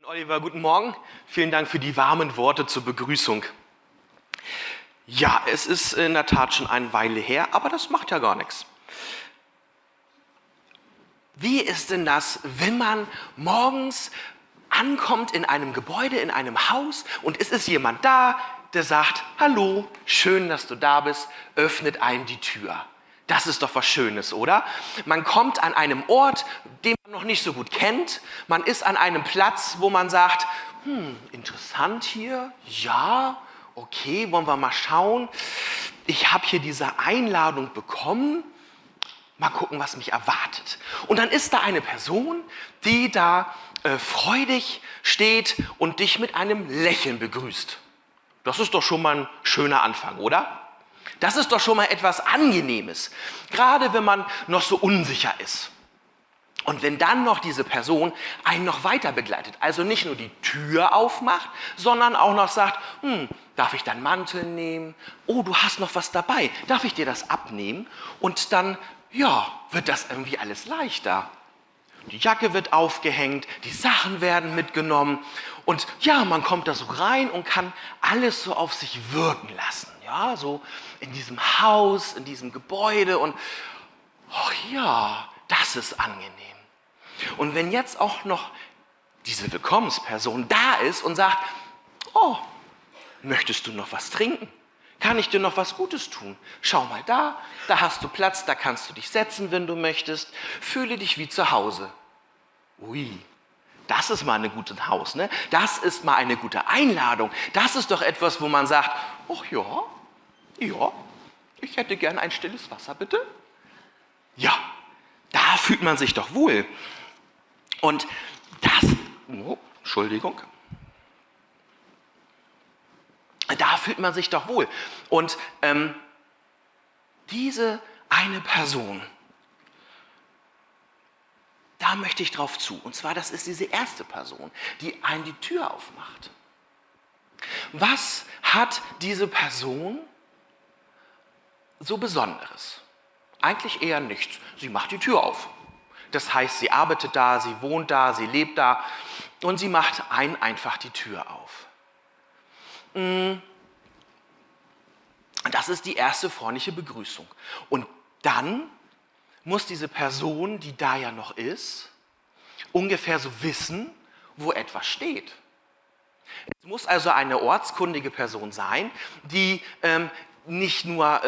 Oliver, guten Morgen. Vielen Dank für die warmen Worte zur Begrüßung. Ja, es ist in der Tat schon eine Weile her, aber das macht ja gar nichts. Wie ist denn das, wenn man morgens ankommt in einem Gebäude, in einem Haus und es ist jemand da, der sagt, hallo, schön, dass du da bist, öffnet einem die Tür. Das ist doch was Schönes, oder? Man kommt an einem Ort, den man noch nicht so gut kennt. Man ist an einem Platz, wo man sagt, interessant hier, ja, okay, wollen wir mal schauen. Ich habe hier diese Einladung bekommen. Mal gucken, was mich erwartet. Und dann ist da eine Person, die da freudig steht und dich mit einem Lächeln begrüßt. Das ist doch schon mal ein schöner Anfang, oder? Das ist doch schon mal etwas Angenehmes, gerade wenn man noch so unsicher ist. Und wenn dann noch diese Person einen noch weiter begleitet, also nicht nur die Tür aufmacht, sondern auch noch sagt, darf ich deinen Mantel nehmen? Oh, du hast noch was dabei, darf ich dir das abnehmen? Und dann, ja, wird das irgendwie alles leichter. Die Jacke wird aufgehängt, die Sachen werden mitgenommen und ja, man kommt da so rein und kann alles so auf sich wirken lassen. Ja, so in diesem Haus, in diesem Gebäude und ach ja, das ist angenehm. Und wenn jetzt auch noch diese Willkommensperson da ist und sagt, oh, möchtest du noch was trinken? Kann ich dir noch was Gutes tun? Schau mal da hast du Platz, da kannst du dich setzen, wenn du möchtest. Fühle dich wie zu Hause. Ui, das ist mal ein gutes Haus, ne? Das ist mal eine gute Einladung. Das ist doch etwas, wo man sagt, ach ja, ich hätte gern ein stilles Wasser, bitte. Ja, da fühlt man sich doch wohl. Und das, Entschuldigung. Da fühlt man sich doch wohl. Und diese eine Person, da möchte ich drauf zu. Und zwar, das ist diese erste Person, die einen die Tür aufmacht. Was hat diese Person so Besonderes? Eigentlich eher nichts. Sie macht die Tür auf. Das heißt, sie arbeitet da, sie wohnt da, sie lebt da und sie macht einen einfach die Tür auf. Das ist die erste freundliche Begrüßung. Und dann muss diese Person, die da ja noch ist, ungefähr so wissen, wo etwas steht. Es muss also eine ortskundige Person sein, die nicht nur,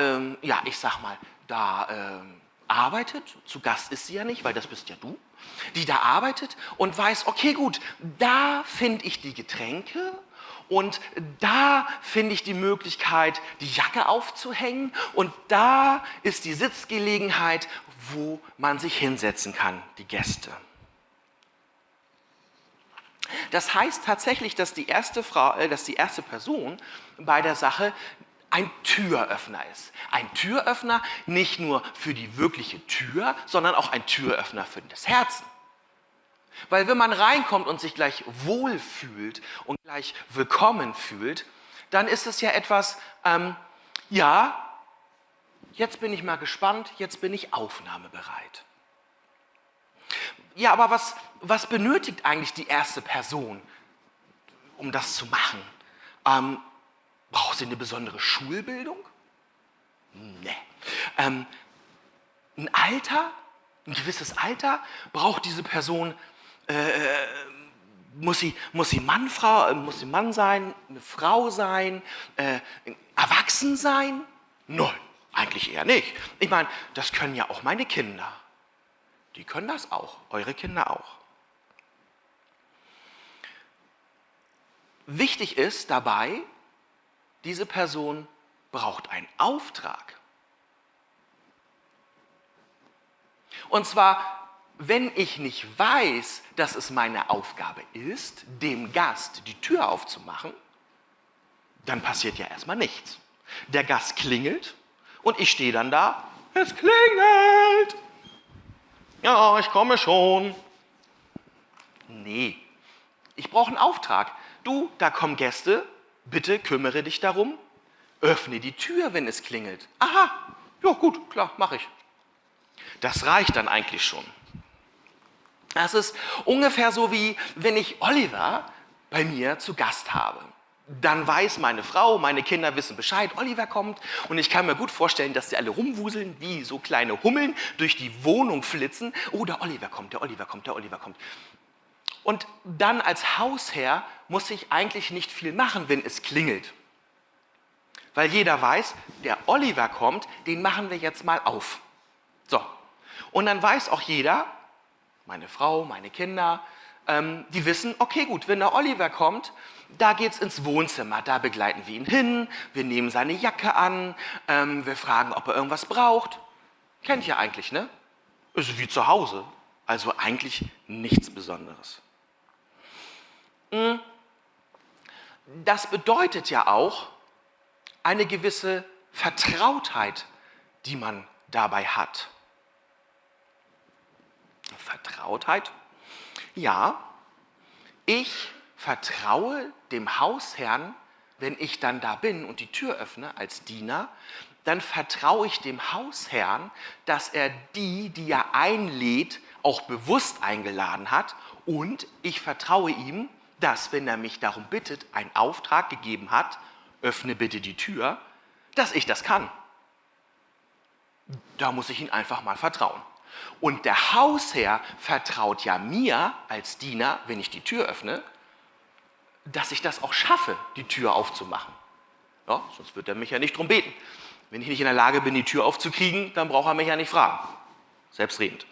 da arbeitet, zu Gast ist sie ja nicht, weil das bist ja du, die da arbeitet und weiß, okay gut, da finde ich die Getränke und da finde ich die Möglichkeit, die Jacke aufzuhängen und da ist die Sitzgelegenheit, wo man sich hinsetzen kann, die Gäste. Das heißt tatsächlich, dass die erste Person bei der Sache ein Türöffner ist. Ein Türöffner nicht nur für die wirkliche Tür, sondern auch ein Türöffner für das Herzen. Weil wenn man reinkommt und sich gleich wohl fühlt und gleich willkommen fühlt, dann ist es ja etwas, jetzt bin ich mal gespannt, jetzt bin ich aufnahmebereit. Ja, aber was benötigt eigentlich die erste Person, um das zu machen? Braucht sie eine besondere Schulbildung? Nee. Ein gewisses Alter braucht diese Person, muss sie Mann sein, eine Frau sein, erwachsen sein? Nein, eigentlich eher nicht. Ich meine, das können ja auch meine Kinder. Die können das auch, eure Kinder auch. Wichtig ist dabei, diese Person braucht einen Auftrag. Und zwar, wenn ich nicht weiß, dass es meine Aufgabe ist, dem Gast die Tür aufzumachen, dann passiert ja erstmal nichts. Der Gast klingelt und ich stehe dann da, es klingelt. Ja, ich komme schon. Nee, ich brauche einen Auftrag. Du, da kommen Gäste, bitte kümmere dich darum, öffne die Tür, wenn es klingelt. Aha, ja gut, klar, mache ich. Das reicht dann eigentlich schon. Das ist ungefähr so, wie wenn ich Oliver bei mir zu Gast habe. Dann weiß meine Frau, meine Kinder wissen Bescheid, Oliver kommt, und ich kann mir gut vorstellen, dass sie alle rumwuseln, wie so kleine Hummeln durch die Wohnung flitzen. Oh, der Oliver kommt, der Oliver kommt, der Oliver kommt. Und dann als Hausherr muss ich eigentlich nicht viel machen, wenn es klingelt. Weil jeder weiß, der Oliver kommt, den machen wir jetzt mal auf. So, und dann weiß auch jeder, meine Frau, meine Kinder, die wissen, okay gut, wenn der Oliver kommt, da geht's ins Wohnzimmer, da begleiten wir ihn hin, wir nehmen seine Jacke an, wir fragen, ob er irgendwas braucht. Kennt ihr eigentlich, ne? Ist wie zu Hause, also eigentlich nichts Besonderes. Das bedeutet ja auch eine gewisse Vertrautheit, die man dabei hat. Vertrautheit? Ja, ich vertraue dem Hausherrn, wenn ich dann da bin und die Tür öffne als Diener, dann vertraue ich dem Hausherrn, dass er die er einlädt, auch bewusst eingeladen hat, und ich vertraue ihm, dass, wenn er mich darum bittet, einen Auftrag gegeben hat, öffne bitte die Tür, dass ich das kann. Da muss ich ihm einfach mal vertrauen. Und der Hausherr vertraut ja mir als Diener, wenn ich die Tür öffne, dass ich das auch schaffe, die Tür aufzumachen. Ja, sonst wird er mich ja nicht drum beten. Wenn ich nicht in der Lage bin, die Tür aufzukriegen, dann braucht er mich ja nicht fragen. Selbstredend.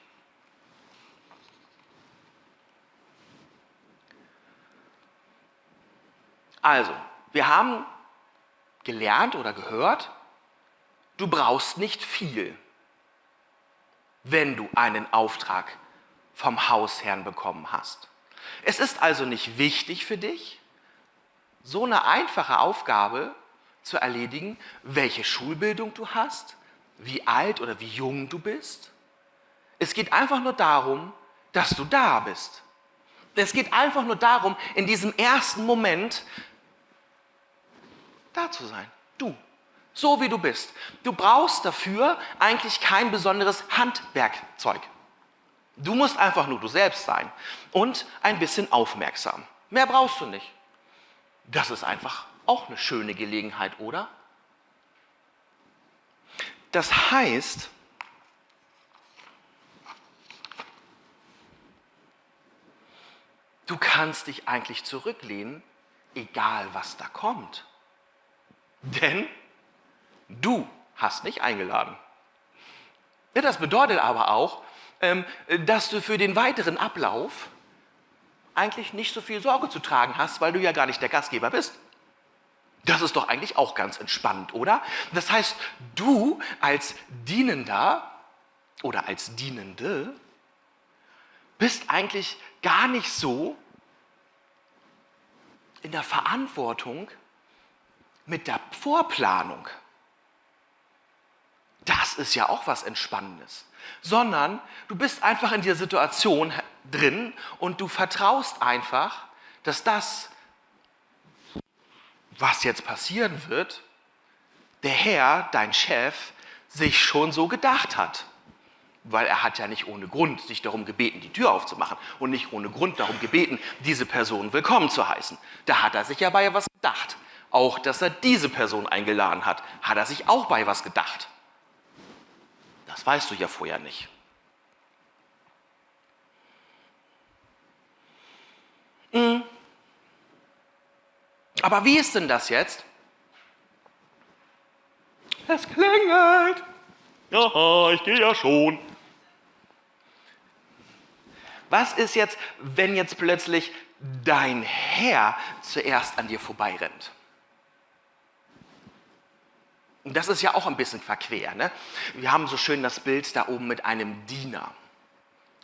Also, wir haben gelernt oder gehört, du brauchst nicht viel, wenn du einen Auftrag vom Hausherrn bekommen hast. Es ist also nicht wichtig für dich, so eine einfache Aufgabe zu erledigen, welche Schulbildung du hast, wie alt oder wie jung du bist. Es geht einfach nur darum, dass du da bist. Es geht einfach nur darum, in diesem ersten Moment da zu sein. Du, so wie du bist. Du brauchst dafür eigentlich kein besonderes Handwerkzeug. Du musst einfach nur du selbst sein und ein bisschen aufmerksam. Mehr brauchst du nicht. Das ist einfach auch eine schöne Gelegenheit, oder? Das heißt, du kannst dich eigentlich zurücklehnen, egal was da kommt. Denn du hast nicht eingeladen. Das bedeutet aber auch, dass du für den weiteren Ablauf eigentlich nicht so viel Sorge zu tragen hast, weil du ja gar nicht der Gastgeber bist. Das ist doch eigentlich auch ganz entspannt, oder? Das heißt, du als Dienender oder als Dienende bist eigentlich gar nicht so in der Verantwortung mit der Vorplanung. Das ist ja auch was Entspannendes. Sondern du bist einfach in dieser Situation drin und du vertraust einfach, dass das, was jetzt passieren wird, der Herr, dein Chef, sich schon so gedacht hat. Weil er hat ja nicht ohne Grund dich darum gebeten, die Tür aufzumachen und nicht ohne Grund darum gebeten, diese Person willkommen zu heißen. Da hat er sich ja bei was gedacht. Auch, dass er diese Person eingeladen hat, hat er sich auch bei was gedacht. Das weißt du ja vorher nicht. Aber wie ist denn das jetzt? Es klingelt. Ja, ich gehe ja schon. Was ist jetzt, wenn jetzt plötzlich dein Herr zuerst an dir vorbeirennt? Und das ist ja auch ein bisschen verquer, ne? Wir haben so schön das Bild da oben mit einem Diener.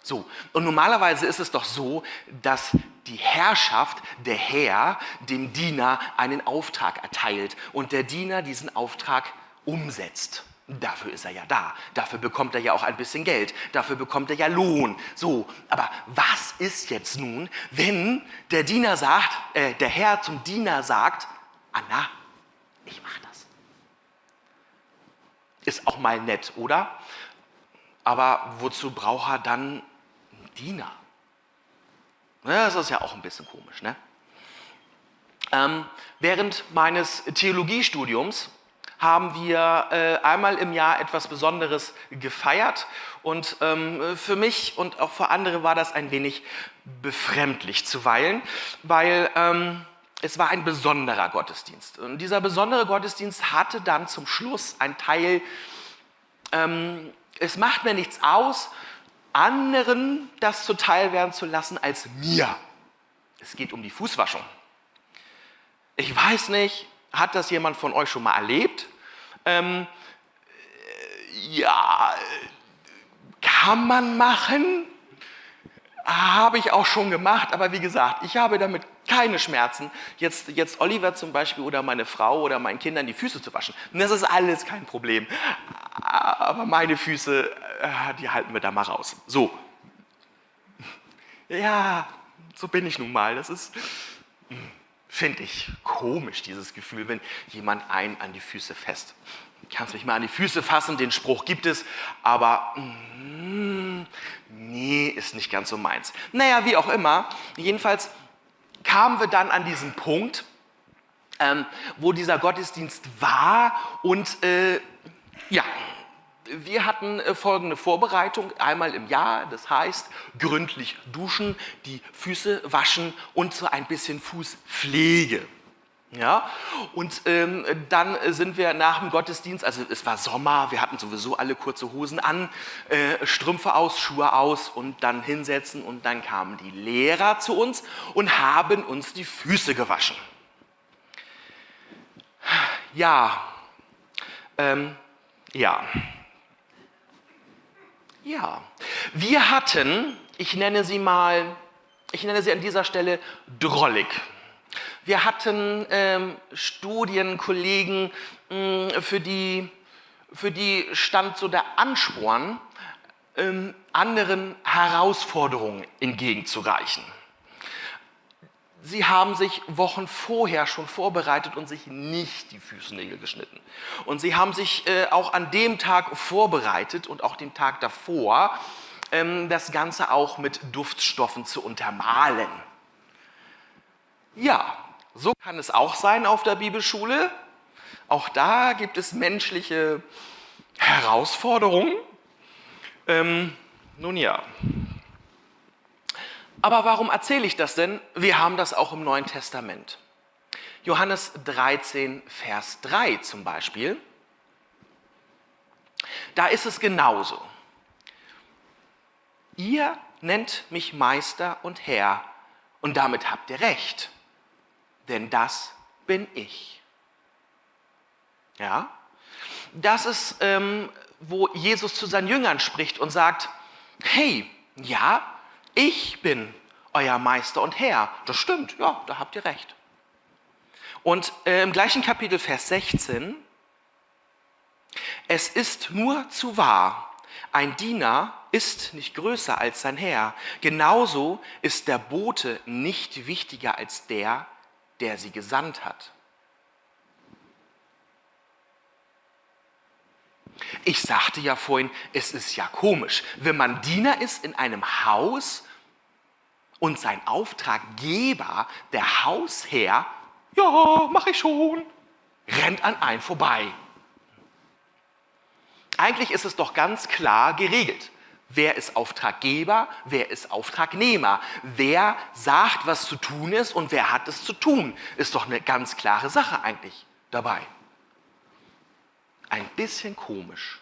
So, und normalerweise ist es doch so, dass die Herrschaft, der Herr, dem Diener einen Auftrag erteilt und der Diener diesen Auftrag umsetzt. Dafür ist er ja da. Dafür bekommt er ja auch ein bisschen Geld. Dafür bekommt er ja Lohn. So, aber was ist jetzt nun, wenn der Diener sagt, der Herr zum Diener sagt, Anna, ich mach das. Ist auch mal nett, oder? Aber wozu braucht er dann einen Diener? Ja, das ist ja auch ein bisschen komisch, ne? Während meines Theologiestudiums haben wir einmal im Jahr etwas Besonderes gefeiert und für mich und auch für andere war das ein wenig befremdlich zuweilen, weil es war ein besonderer Gottesdienst. Und dieser besondere Gottesdienst hatte dann zum Schluss ein Teil, es macht mir nichts aus, anderen das zuteil werden zu lassen als mir. Es geht um die Fußwaschung. Ich weiß nicht, hat das jemand von euch schon mal erlebt? Ja, kann man machen, habe ich auch schon gemacht, aber wie gesagt, ich habe damit keine Schmerzen, jetzt Oliver zum Beispiel oder meine Frau oder meinen Kindern die Füße zu waschen. Und das ist alles kein Problem, aber meine Füße, die halten wir da mal raus. So, ja, so bin ich nun mal, das ist... Finde ich komisch, dieses Gefühl, wenn jemand einen an die Füße fasst. Du kannst mich mal an die Füße fassen, den Spruch gibt es, aber nee, ist nicht ganz so meins. Naja, wie auch immer, jedenfalls kamen wir dann an diesen Punkt, wo dieser Gottesdienst war und ja, wir hatten folgende Vorbereitung, einmal im Jahr, das heißt gründlich duschen, die Füße waschen und so ein bisschen Fußpflege. Ja? Und dann sind wir nach dem Gottesdienst, also es war Sommer, wir hatten sowieso alle kurze Hosen an, Strümpfe aus, Schuhe aus und dann hinsetzen und dann kamen die Lehrer zu uns und haben uns die Füße gewaschen. Ja, wir hatten, ich nenne sie an dieser Stelle drollig. Wir hatten Studienkollegen, für die stand so der Ansporn, anderen Herausforderungen entgegenzureichen. Sie haben sich Wochen vorher schon vorbereitet und sich nicht die Fußnägel geschnitten. Und sie haben sich auch an dem Tag vorbereitet und auch den Tag davor, das Ganze auch mit Duftstoffen zu untermalen. Ja, so kann es auch sein auf der Bibelschule. Auch da gibt es menschliche Herausforderungen. Nun ja. Aber warum erzähle ich das denn? Wir haben das auch im Neuen Testament. Johannes 13, Vers 3 zum Beispiel. Da ist es genauso. Ihr nennt mich Meister und Herr und damit habt ihr recht, denn das bin ich. Ja? Das ist, wo Jesus zu seinen Jüngern spricht und sagt, hey, ja, ich bin euer Meister und Herr. Das stimmt, ja, da habt ihr recht. Und im gleichen Kapitel, Vers 16, es ist nur zu wahr, ein Diener ist nicht größer als sein Herr. Genauso ist der Bote nicht wichtiger als der, der sie gesandt hat. Ich sagte ja vorhin, es ist ja komisch, wenn man Diener ist in einem Haus und sein Auftraggeber, der Hausherr, ja, mache ich schon, rennt an einen vorbei. Eigentlich ist es doch ganz klar geregelt. Wer ist Auftraggeber, wer ist Auftragnehmer? Wer sagt, was zu tun ist und wer hat es zu tun? Ist doch eine ganz klare Sache eigentlich dabei. Ein bisschen komisch.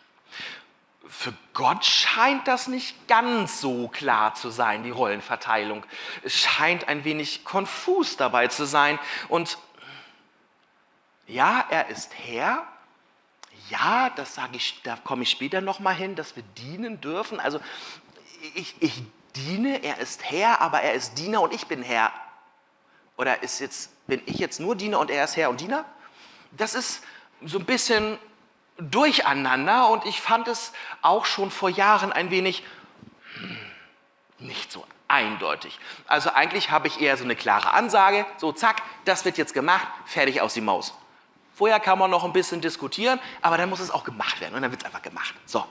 Für Gott scheint das nicht ganz so klar zu sein, die Rollenverteilung. Es scheint ein wenig konfus dabei zu sein. Und ja, er ist Herr. Ja, das sage ich, da komme ich später nochmal hin, dass wir dienen dürfen. Also ich diene, er ist Herr, aber er ist Diener und ich bin Herr. Oder bin ich jetzt nur Diener und er ist Herr und Diener? Das ist so ein bisschen durcheinander und ich fand es auch schon vor Jahren ein wenig nicht so eindeutig. Also eigentlich habe ich eher so eine klare Ansage, so zack, das wird jetzt gemacht, fertig aus die Maus. Vorher kann man noch ein bisschen diskutieren, aber dann muss es auch gemacht werden und dann wird es einfach gemacht. So.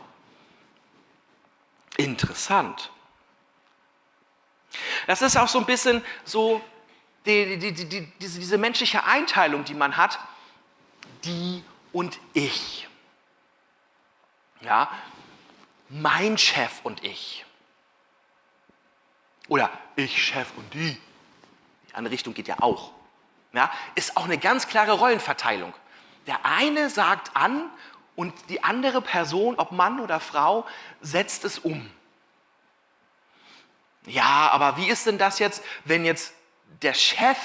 Interessant. Das ist auch so ein bisschen so diese menschliche Einteilung, die man hat, die und ich. Ja, mein Chef und ich. Oder ich, Chef und die. Die andere Richtung geht ja auch. Ja, ist auch eine ganz klare Rollenverteilung. Der eine sagt an und die andere Person, ob Mann oder Frau, setzt es um. Ja, aber wie ist denn das jetzt, wenn jetzt der Chef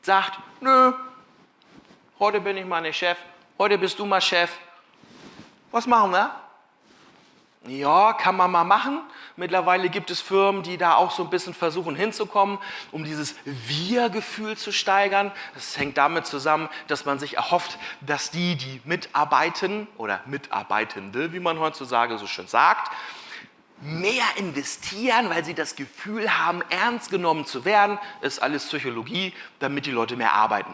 sagt, nö, heute bin ich mal nicht Chef, heute bist du mal Chef. Was machen wir? Ja, kann man mal machen. Mittlerweile gibt es Firmen, die da auch so ein bisschen versuchen hinzukommen, um dieses Wir-Gefühl zu steigern. Das hängt damit zusammen, dass man sich erhofft, dass die mitarbeiten oder Mitarbeitende, wie man heutzutage so schön sagt, mehr investieren, weil sie das Gefühl haben, ernst genommen zu werden. Ist alles Psychologie, damit die Leute mehr arbeiten.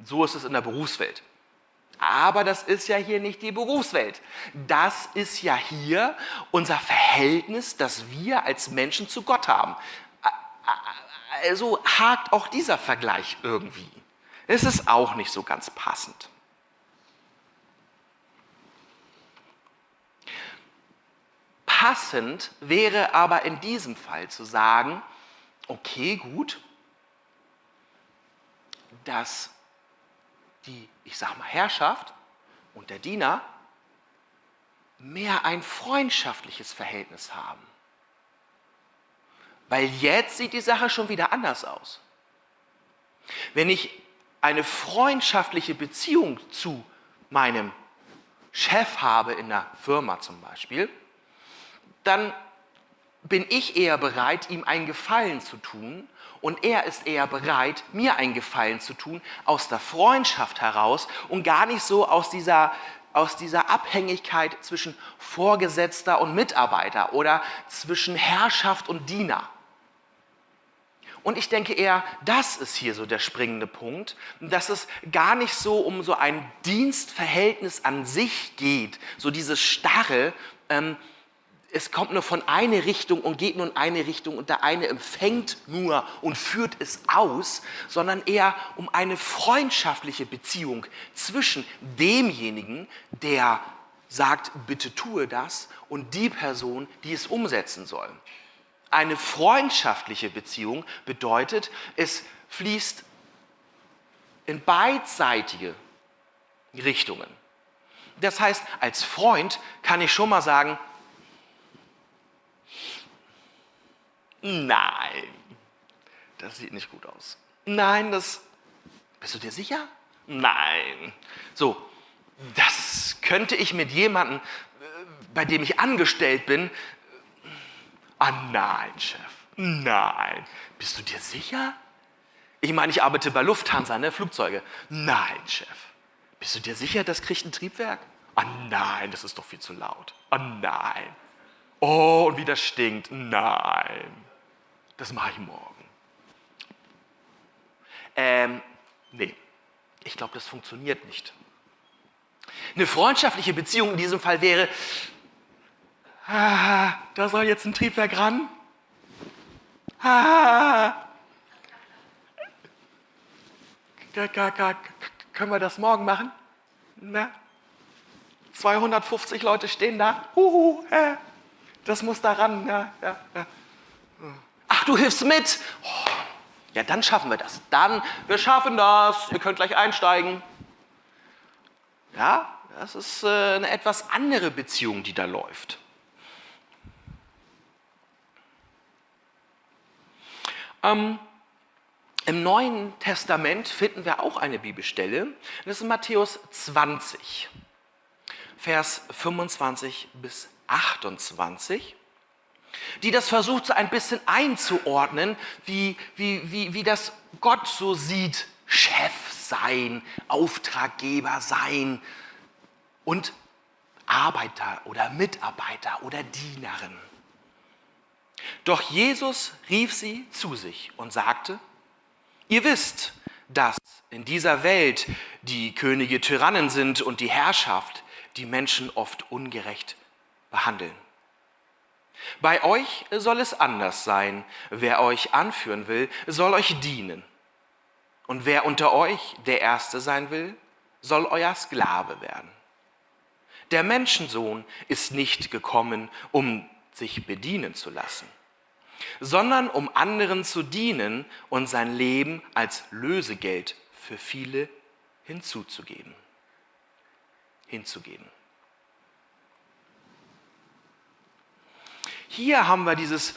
So ist es in der Berufswelt. Aber das ist ja hier nicht die Berufswelt. Das ist ja hier unser Verhältnis, das wir als Menschen zu Gott haben. Also hakt auch dieser Vergleich irgendwie. Es ist auch nicht so ganz passend. Passend wäre aber in diesem Fall zu sagen, okay, gut, dass die, ich sag mal, Herrschaft und der Diener mehr ein freundschaftliches Verhältnis haben. Weil jetzt sieht die Sache schon wieder anders aus. Wenn ich eine freundschaftliche Beziehung zu meinem Chef habe in der Firma zum Beispiel, dann bin ich eher bereit, ihm einen Gefallen zu tun und er ist eher bereit, mir einen Gefallen zu tun, aus der Freundschaft heraus und gar nicht so aus dieser Abhängigkeit zwischen Vorgesetzter und Mitarbeiter oder zwischen Herrschaft und Diener. Und ich denke eher, das ist hier so der springende Punkt, dass es gar nicht so um so ein Dienstverhältnis an sich geht, so dieses starre, es kommt nur von einer Richtung und geht nur in eine Richtung und der eine empfängt nur und führt es aus, sondern eher um eine freundschaftliche Beziehung zwischen demjenigen, der sagt, bitte tue das, und die Person, die es umsetzen soll. Eine freundschaftliche Beziehung bedeutet, es fließt in beidseitige Richtungen. Das heißt, als Freund kann ich schon mal sagen, nein, das sieht nicht gut aus. Nein, bist du dir sicher? Nein. So, das könnte ich mit jemandem, bei dem ich angestellt bin, nein, Chef, nein. Bist du dir sicher? Ich meine, ich arbeite bei Lufthansa, ne, Flugzeuge. Nein, Chef. Bist du dir sicher, das kriegt ein Triebwerk? Nein, das ist doch viel zu laut. Nein. Oh, und wie das stinkt. Nein. Das mache ich morgen. Nee, ich glaube, das funktioniert nicht. Eine freundschaftliche Beziehung in diesem Fall wäre, da soll jetzt ein Triebwerk ran. Können wir das morgen machen? Na? 250 Leute stehen da. Das muss da ran. Ja. Ach, du hilfst mit? Oh, ja, dann schaffen wir das. Wir schaffen das. Ihr könnt gleich einsteigen. Ja, das ist eine etwas andere Beziehung, die da läuft. Im Neuen Testament finden wir auch eine Bibelstelle. Das ist Matthäus 20, Vers 25 bis 28, die das versucht, so ein bisschen einzuordnen, wie das Gott so sieht, Chef sein, Auftraggeber sein und Arbeiter oder Mitarbeiter oder Dienerin. Doch Jesus rief sie zu sich und sagte, ihr wisst, dass in dieser Welt die Könige Tyrannen sind und die Herrschaft die Menschen oft ungerecht behandeln. Bei euch soll es anders sein. Wer euch anführen will, soll euch dienen. Und wer unter euch der Erste sein will, soll euer Sklave werden. Der Menschensohn ist nicht gekommen, um sich bedienen zu lassen, sondern um anderen zu dienen und sein Leben als Lösegeld für viele hinzugeben. Hier haben wir dieses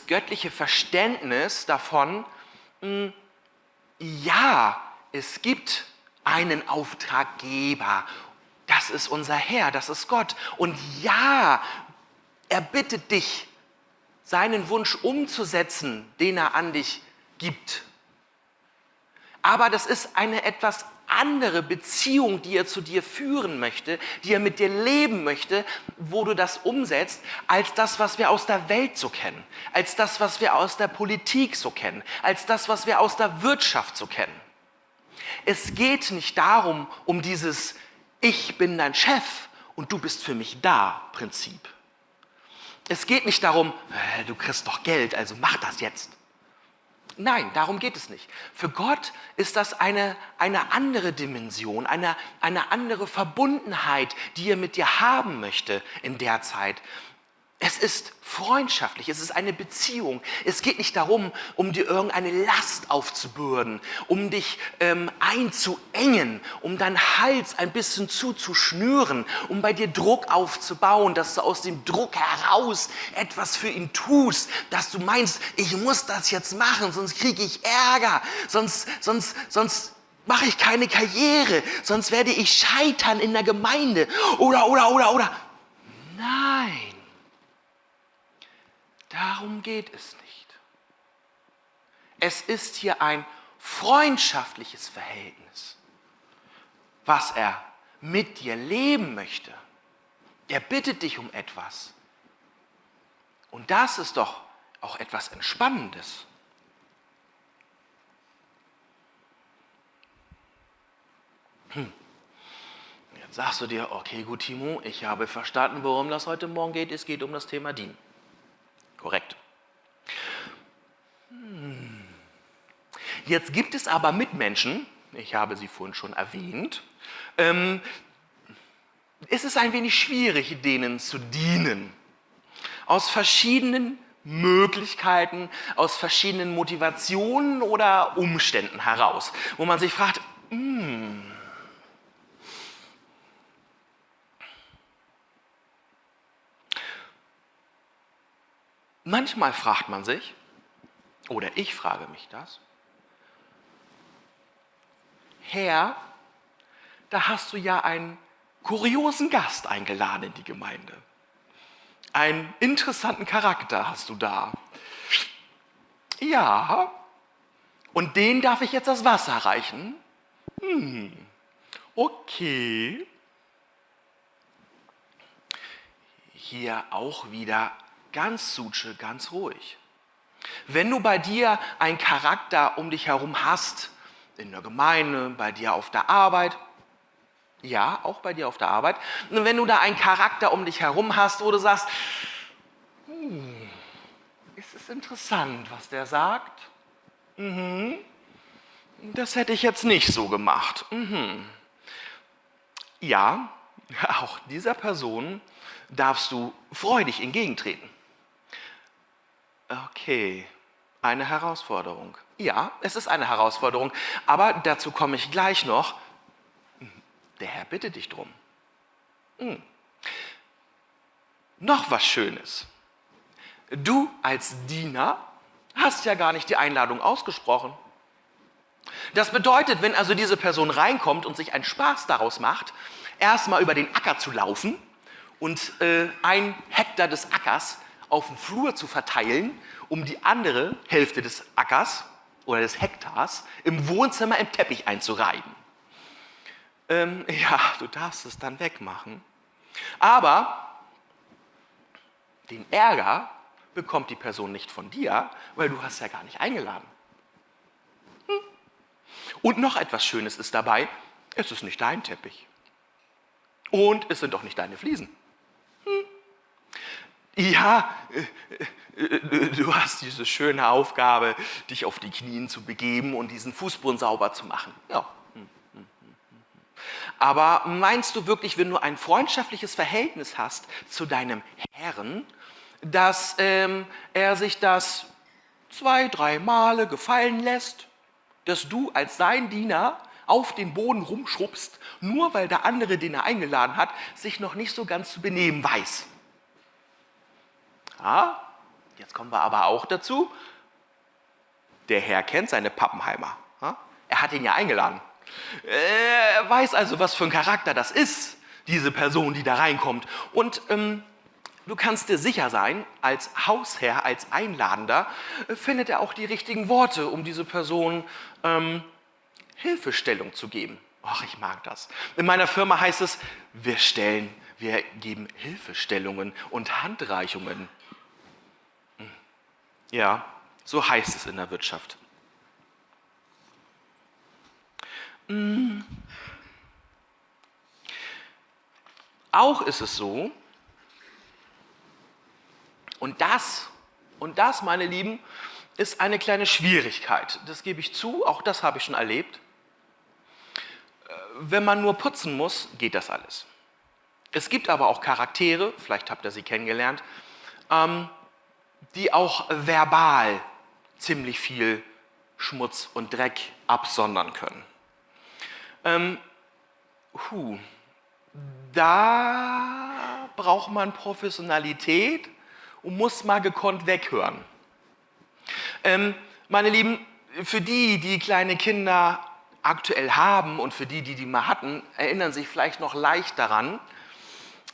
göttliche Verständnis davon, ja, es gibt einen Auftraggeber. Das ist unser Herr, das ist Gott. Und ja, er bittet dich, seinen Wunsch umzusetzen, den er an dich gibt. Aber das ist eine etwas andere Beziehung, die er zu dir führen möchte, die er mit dir leben möchte, wo du das umsetzt, als das, was wir aus der Welt so kennen, als das, was wir aus der Politik so kennen, als das, was wir aus der Wirtschaft so kennen. Es geht nicht darum, um dieses Ich bin dein Chef und du bist für mich da Prinzip. Es geht nicht darum, du kriegst doch Geld, also mach das jetzt. Nein, darum geht es nicht. Für Gott ist das eine andere Dimension, eine andere Verbundenheit, die er mit dir haben möchte in der Zeit. Es ist freundschaftlich, es ist eine Beziehung. Es geht nicht darum, um dir irgendeine Last aufzubürden, um dich einzuengen, um deinen Hals ein bisschen zuzuschnüren, um bei dir Druck aufzubauen, dass du aus dem Druck heraus etwas für ihn tust, dass du meinst, ich muss das jetzt machen, sonst kriege ich Ärger, sonst mache ich keine Karriere, sonst werde ich scheitern in der Gemeinde oder. Nein. Darum geht es nicht. Es ist hier ein freundschaftliches Verhältnis, was er mit dir leben möchte. Er bittet dich um etwas. Und das ist doch auch etwas Entspannendes. Jetzt sagst du dir, okay, gut, Timo, ich habe verstanden, worum das heute Morgen geht. Es geht um das Thema Dienen. Korrekt. Jetzt gibt es aber Mitmenschen, ich habe sie vorhin schon erwähnt, ist es ein wenig schwierig, denen zu dienen. Aus verschiedenen Möglichkeiten, aus verschiedenen Motivationen oder Umständen heraus, wo man sich fragt, manchmal fragt man sich, oder ich frage mich das, Herr, da hast du ja einen kuriosen Gast eingeladen in die Gemeinde. Einen interessanten Charakter hast du da. Ja, und den darf ich jetzt das Wasser reichen? Okay. Hier auch wieder ganz Suche, ganz ruhig. Wenn du bei dir einen Charakter um dich herum hast, in der Gemeinde, bei dir auf der Arbeit, ja, auch bei dir auf der Arbeit, und wenn du da einen Charakter um dich herum hast, wo du sagst, es ist interessant, was der sagt, das hätte ich jetzt nicht so gemacht. Ja, auch dieser Person darfst du freudig entgegentreten. Okay, eine Herausforderung. Ja, es ist eine Herausforderung, aber dazu komme ich gleich noch. Der Herr bittet dich drum. Noch was Schönes. Du als Diener hast ja gar nicht die Einladung ausgesprochen. Das bedeutet, wenn also diese Person reinkommt und sich einen Spaß daraus macht, erstmal über den Acker zu laufen und 1 Hektar des Ackers auf dem Flur zu verteilen, um die andere Hälfte des Ackers oder des Hektars im Wohnzimmer im Teppich einzureiben. Ja, du darfst es dann wegmachen. Aber den Ärger bekommt die Person nicht von dir, weil du hast ja gar nicht eingeladen. Und noch etwas Schönes ist dabei, es ist nicht dein Teppich. Und es sind auch nicht deine Fliesen. Ja, du hast diese schöne Aufgabe, dich auf die Knien zu begeben und diesen Fußboden sauber zu machen. Ja. Aber meinst du wirklich, wenn du ein freundschaftliches Verhältnis hast zu deinem Herrn, dass er sich das 2, 3 Male gefallen lässt, dass du als sein Diener auf den Boden rumschubst, nur weil der andere, den er eingeladen hat, sich noch nicht so ganz zu benehmen weiß? Ja, jetzt kommen wir aber auch dazu, der Herr kennt seine Pappenheimer. Ja? Er hat ihn ja eingeladen. Er weiß also, was für ein Charakter das ist, diese Person, die da reinkommt. Und du kannst dir sicher sein, als Hausherr, als Einladender, findet er auch die richtigen Worte, um diese Person Hilfestellung zu geben. Ach, ich mag das. In meiner Firma heißt es, wir geben Hilfestellungen und Handreichungen. Ja, so heißt es in der Wirtschaft. Auch ist es so, und das, meine Lieben, ist eine kleine Schwierigkeit. Das gebe ich zu, auch das habe ich schon erlebt. Wenn man nur putzen muss, geht das alles. Es gibt aber auch Charaktere, vielleicht habt ihr sie kennengelernt, die auch verbal ziemlich viel Schmutz und Dreck absondern können. Da braucht man Professionalität und muss mal gekonnt weghören. Meine Lieben, für die kleine Kinder aktuell haben und für die mal hatten, erinnern sich vielleicht noch leicht daran,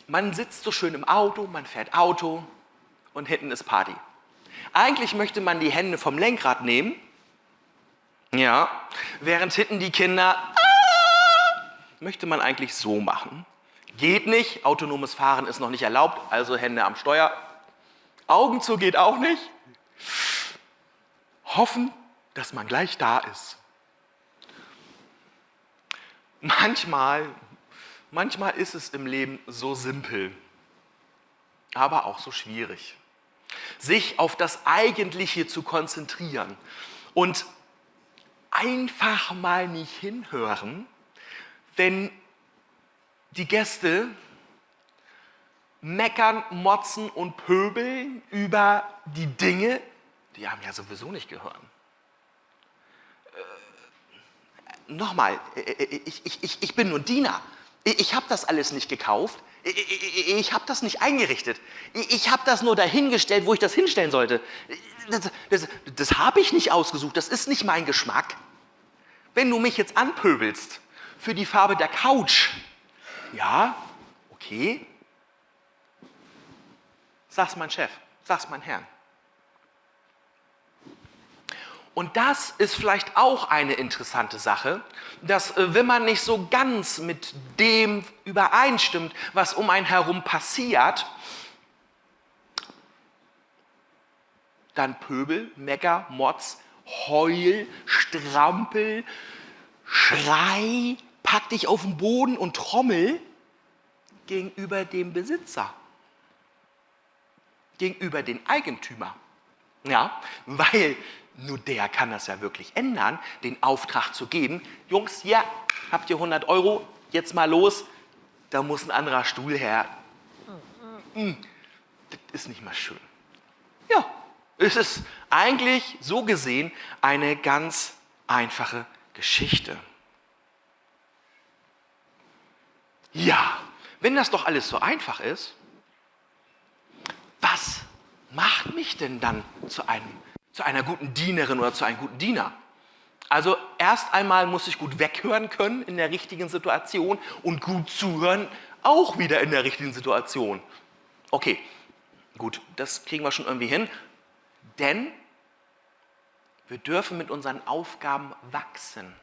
man sitzt so schön im Auto, man fährt Auto und hinten ist Party. Eigentlich möchte man die Hände vom Lenkrad nehmen, ja, während hinten die Kinder möchte man eigentlich so machen. Geht nicht, autonomes Fahren ist noch nicht erlaubt, also Hände am Steuer. Augen zu geht auch nicht. Hoffen, dass man gleich da ist. Manchmal ist es im Leben so simpel, aber auch so schwierig, sich auf das Eigentliche zu konzentrieren und einfach mal nicht hinhören, wenn die Gäste meckern, motzen und pöbeln über die Dinge, die einem ja sowieso nicht gehören. Nochmal, ich bin nur Diener. Ich habe das alles nicht gekauft. Ich habe das nicht eingerichtet. Ich habe das nur dahingestellt, wo ich das hinstellen sollte. Das habe ich nicht ausgesucht. Das ist nicht mein Geschmack. Wenn du mich jetzt anpöbelst für die Farbe der Couch, ja, okay, sag's mein Chef, sag's mein Herrn. Und das ist vielleicht auch eine interessante Sache, dass wenn man nicht so ganz mit dem übereinstimmt, was um einen herum passiert, dann Pöbel, Mecker, Motz, Heul, Strampel, Schrei, pack dich auf den Boden und trommel gegenüber dem Besitzer, gegenüber den Eigentümer. Ja, weil nur der kann das ja wirklich ändern, den Auftrag zu geben. Jungs, ja, habt ihr 100 Euro, jetzt mal los, da muss ein anderer Stuhl her. Das ist nicht mal schön. Ja, es ist eigentlich so gesehen eine ganz einfache Geschichte. Ja, wenn das doch alles so einfach ist, was macht mich denn dann zu einer guten Dienerin oder zu einem guten Diener? Also erst einmal muss ich gut weghören können in der richtigen Situation und gut zuhören auch wieder in der richtigen Situation. Okay, gut, das kriegen wir schon irgendwie hin, denn wir dürfen mit unseren Aufgaben wachsen.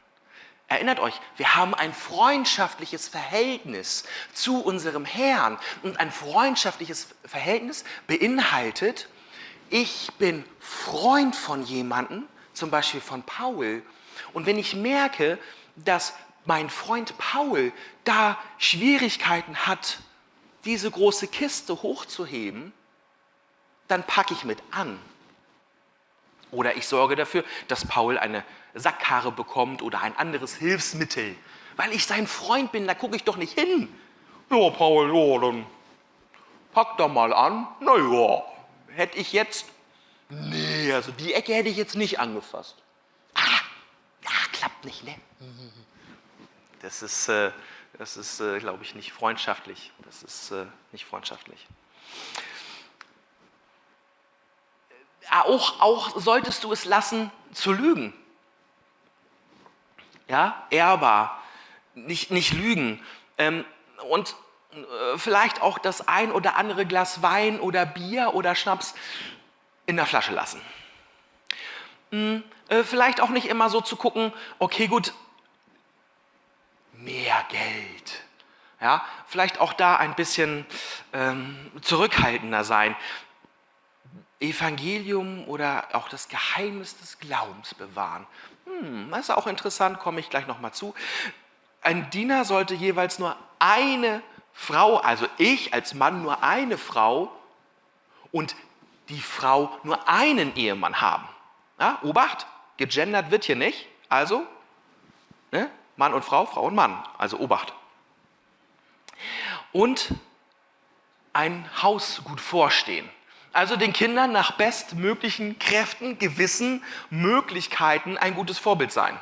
Erinnert euch, wir haben ein freundschaftliches Verhältnis zu unserem Herrn. Und ein freundschaftliches Verhältnis beinhaltet, ich bin Freund von jemandem, zum Beispiel von Paul. Und wenn ich merke, dass mein Freund Paul da Schwierigkeiten hat, diese große Kiste hochzuheben, dann packe ich mit an. Oder ich sorge dafür, dass Paul eine Sackkarre bekommt oder ein anderes Hilfsmittel. Weil ich sein Freund bin, da gucke ich doch nicht hin. Ja, Paul, ja, dann pack da mal an. Na ja, hätte ich jetzt... Nee, also die Ecke hätte ich jetzt nicht angefasst. Ja, klappt nicht, ne? Das ist glaube ich, nicht freundschaftlich. Das ist nicht freundschaftlich. Auch solltest du es lassen, zu lügen. Ja, ehrbar, nicht lügen. Und vielleicht auch das ein oder andere Glas Wein oder Bier oder Schnaps in der Flasche lassen. Vielleicht auch nicht immer so zu gucken, okay, gut, mehr Geld. Ja, vielleicht auch da ein bisschen zurückhaltender sein. Evangelium oder auch das Geheimnis des Glaubens bewahren. Das ist auch interessant, komme ich gleich nochmal zu. Ein Diener sollte jeweils nur eine Frau, also ich als Mann nur eine Frau und die Frau nur einen Ehemann haben. Ja, Obacht, gegendert wird hier nicht, also ne, Mann und Frau, Frau und Mann, also Obacht. Und ein Haus gut vorstehen. Also den Kindern nach bestmöglichen Kräften, Gewissen, Möglichkeiten ein gutes Vorbild sein.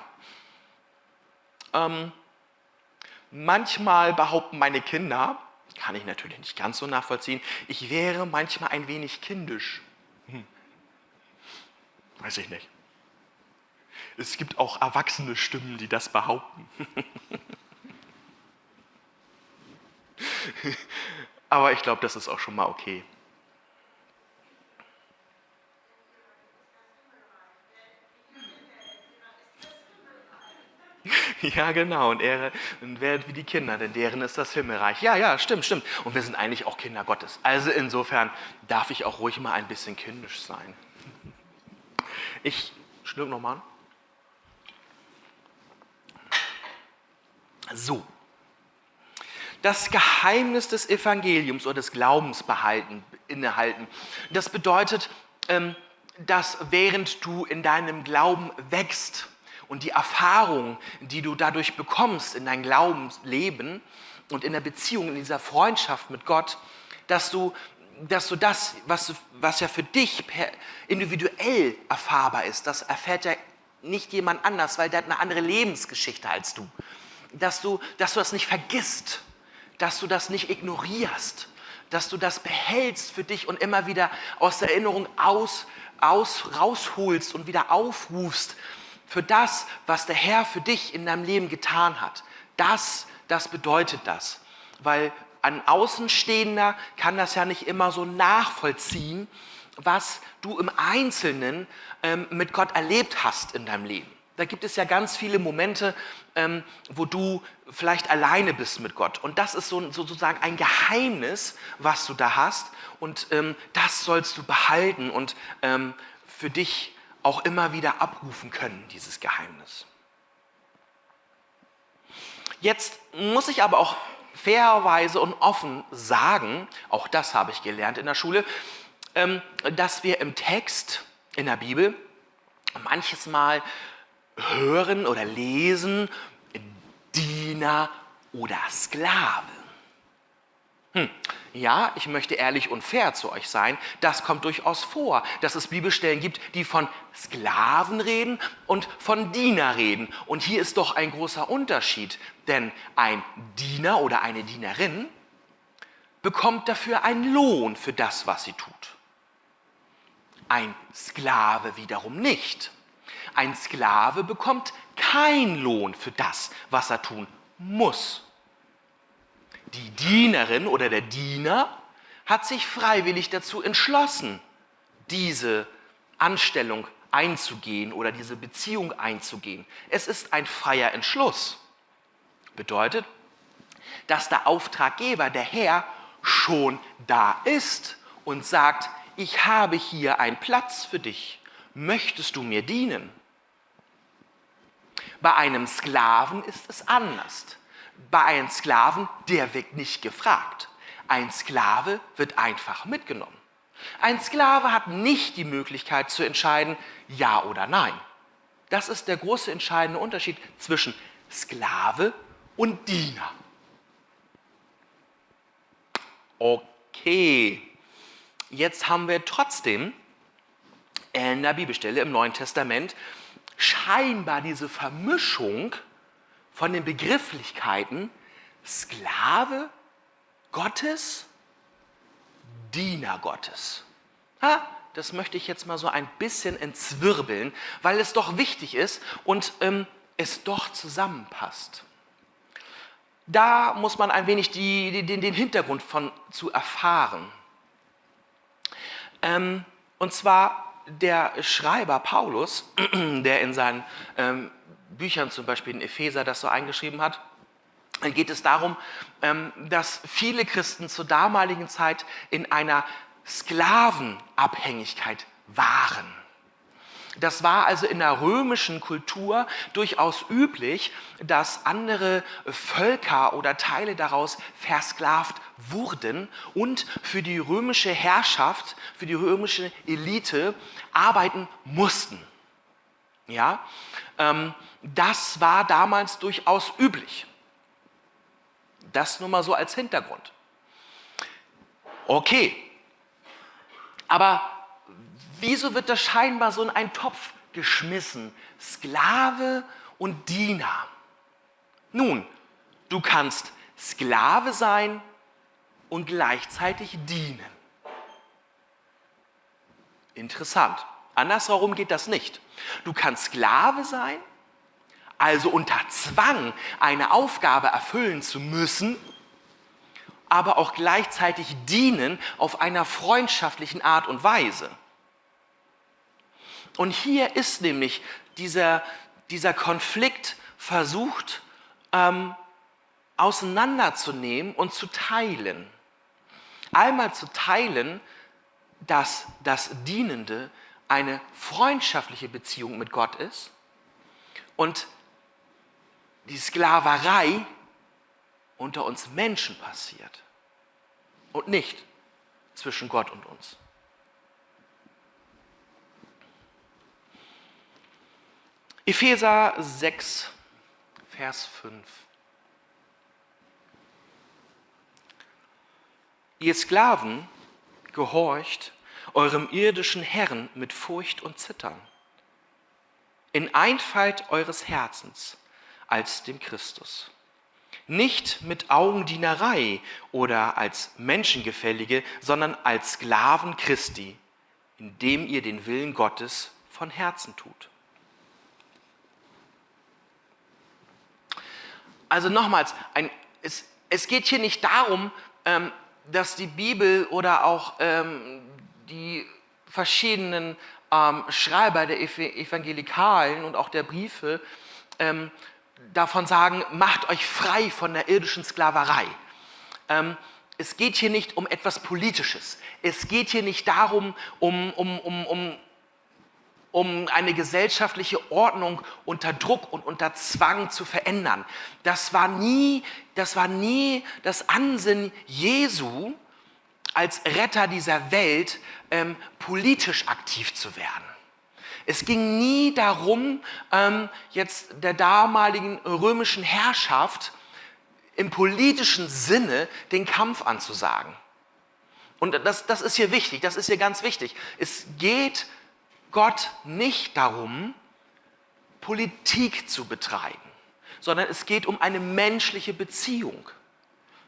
Manchmal behaupten meine Kinder, kann ich natürlich nicht ganz so nachvollziehen, ich wäre manchmal ein wenig kindisch. Weiß ich nicht. Es gibt auch erwachsene Stimmen, die das behaupten. Aber ich glaube, das ist auch schon mal okay. Ja, genau. Und werdet wie die Kinder, denn deren ist das Himmelreich. Ja, stimmt. Und wir sind eigentlich auch Kinder Gottes. Also insofern darf ich auch ruhig mal ein bisschen kindisch sein. Ich schlürfe nochmal an. So. Das Geheimnis des Evangeliums oder des Glaubens innehalten. Das bedeutet, dass während du in deinem Glauben wächst und die Erfahrung, die du dadurch bekommst in dein Glaubensleben und in der Beziehung, in dieser Freundschaft mit Gott, dass du das, was ja für dich individuell erfahrbar ist, das erfährt ja nicht jemand anders, weil der hat eine andere Lebensgeschichte als du. Dass du das nicht vergisst, dass du das nicht ignorierst, dass du das behältst für dich und immer wieder aus der Erinnerung rausholst und wieder aufrufst für das, was der Herr für dich in deinem Leben getan hat. Das bedeutet das, weil ein Außenstehender kann das ja nicht immer so nachvollziehen, was du im Einzelnen mit Gott erlebt hast in deinem Leben. Da gibt es ja ganz viele Momente, wo du vielleicht alleine bist mit Gott. Und das ist sozusagen ein Geheimnis, was du da hast. Und das sollst du behalten und für dich auch immer wieder abrufen können, dieses Geheimnis. Jetzt muss ich aber auch fairerweise und offen sagen, auch das habe ich gelernt in der Schule, dass wir im Text, in der Bibel, manches Mal hören oder lesen, Diener oder Sklave. Ja, ich möchte ehrlich und fair zu euch sein, das kommt durchaus vor, dass es Bibelstellen gibt, die von Sklaven reden und von Diener reden. Und hier ist doch ein großer Unterschied, denn ein Diener oder eine Dienerin bekommt dafür einen Lohn für das, was sie tut. Ein Sklave wiederum nicht. Ein Sklave bekommt keinen Lohn für das, was er tun muss. Die Dienerin oder der Diener hat sich freiwillig dazu entschlossen, diese Anstellung einzugehen oder diese Beziehung einzugehen. Es ist ein freier Entschluss. Bedeutet, dass der Auftraggeber, der Herr, schon da ist und sagt, ich habe hier einen Platz für dich. Möchtest du mir dienen? Bei einem Sklaven ist es anders. Bei einem Sklaven, der wird nicht gefragt. Ein Sklave wird einfach mitgenommen. Ein Sklave hat nicht die Möglichkeit zu entscheiden, ja oder nein. Das ist der große entscheidende Unterschied zwischen Sklave und Diener. Okay, jetzt haben wir trotzdem in der Bibelstelle im Neuen Testament scheinbar diese Vermischung von den Begrifflichkeiten Sklave Gottes, Diener Gottes. Das möchte ich jetzt mal so ein bisschen entzwirbeln, weil es doch wichtig ist und es doch zusammenpasst. Da muss man ein wenig den Hintergrund zu erfahren. Und zwar der Schreiber Paulus, der in seinen Büchern, zum Beispiel in Epheser, das so eingeschrieben hat, dann geht es darum, dass viele Christen zur damaligen Zeit in einer Sklavenabhängigkeit waren. Das war also in der römischen Kultur durchaus üblich, dass andere Völker oder Teile daraus versklavt wurden und für die römische Herrschaft, für die römische Elite arbeiten mussten. Ja? Das war damals durchaus üblich. Das nur mal so als Hintergrund. Okay, aber wieso wird das scheinbar so in einen Topf geschmissen? Sklave und Diener. Nun, du kannst Sklave sein und gleichzeitig dienen. Interessant. Andersherum geht das nicht. Du kannst Sklave sein, also unter Zwang eine Aufgabe erfüllen zu müssen, aber auch gleichzeitig dienen auf einer freundschaftlichen Art und Weise. Und hier ist nämlich dieser Konflikt versucht auseinanderzunehmen und zu teilen. Einmal zu teilen, dass das Dienende eine freundschaftliche Beziehung mit Gott ist und die Sklaverei unter uns Menschen passiert und nicht zwischen Gott und uns. Epheser 6, Vers 5. Ihr Sklaven, gehorcht eurem irdischen Herrn mit Furcht und Zittern, in Einfalt eures Herzens als dem Christus. Nicht mit Augendienerei oder als Menschengefällige, sondern als Sklaven Christi, indem ihr den Willen Gottes von Herzen tut. Also nochmals, es geht hier nicht darum, dass die Bibel oder auch die verschiedenen Schreiber der Evangelikalen und auch der Briefe davon sagen, macht euch frei von der irdischen Sklaverei. Es geht hier nicht um etwas Politisches. Es geht hier nicht darum, um eine gesellschaftliche Ordnung unter Druck und unter Zwang zu verändern. Das war nie das Ansinnen Jesu, als Retter dieser Welt politisch aktiv zu werden. Es ging nie darum, jetzt der damaligen römischen Herrschaft im politischen Sinne den Kampf anzusagen. Und das ist hier wichtig, das ist hier ganz wichtig. Es geht Gott nicht darum, Politik zu betreiben, sondern es geht um eine menschliche Beziehung.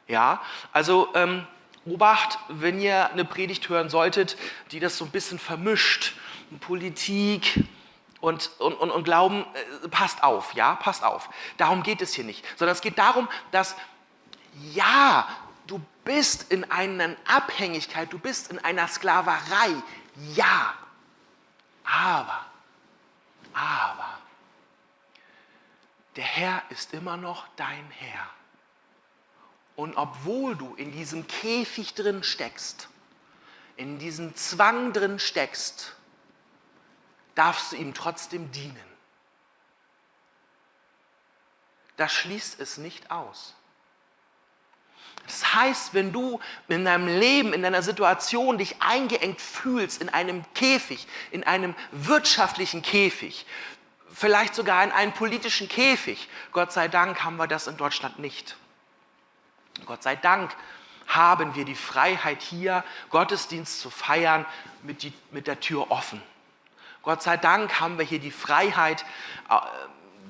Ja, also Obacht, wenn ihr eine Predigt hören solltet, die das so ein bisschen vermischt, Politik und Glauben, passt auf, ja, passt auf. Darum geht es hier nicht, sondern es geht darum, dass, ja, du bist in einer Abhängigkeit, du bist in einer Sklaverei, ja, aber, der Herr ist immer noch dein Herr. Und obwohl du in diesem Käfig drin steckst, in diesem Zwang drin steckst, darfst du ihm trotzdem dienen. Das schließt es nicht aus. Das heißt, wenn du in deinem Leben, in deiner Situation dich eingeengt fühlst in einem Käfig, in einem wirtschaftlichen Käfig, vielleicht sogar in einem politischen Käfig, Gott sei Dank haben wir das in Deutschland nicht. Gott sei Dank haben wir die Freiheit hier, Gottesdienst zu feiern, mit der Tür offen. Gott sei Dank haben wir hier die Freiheit,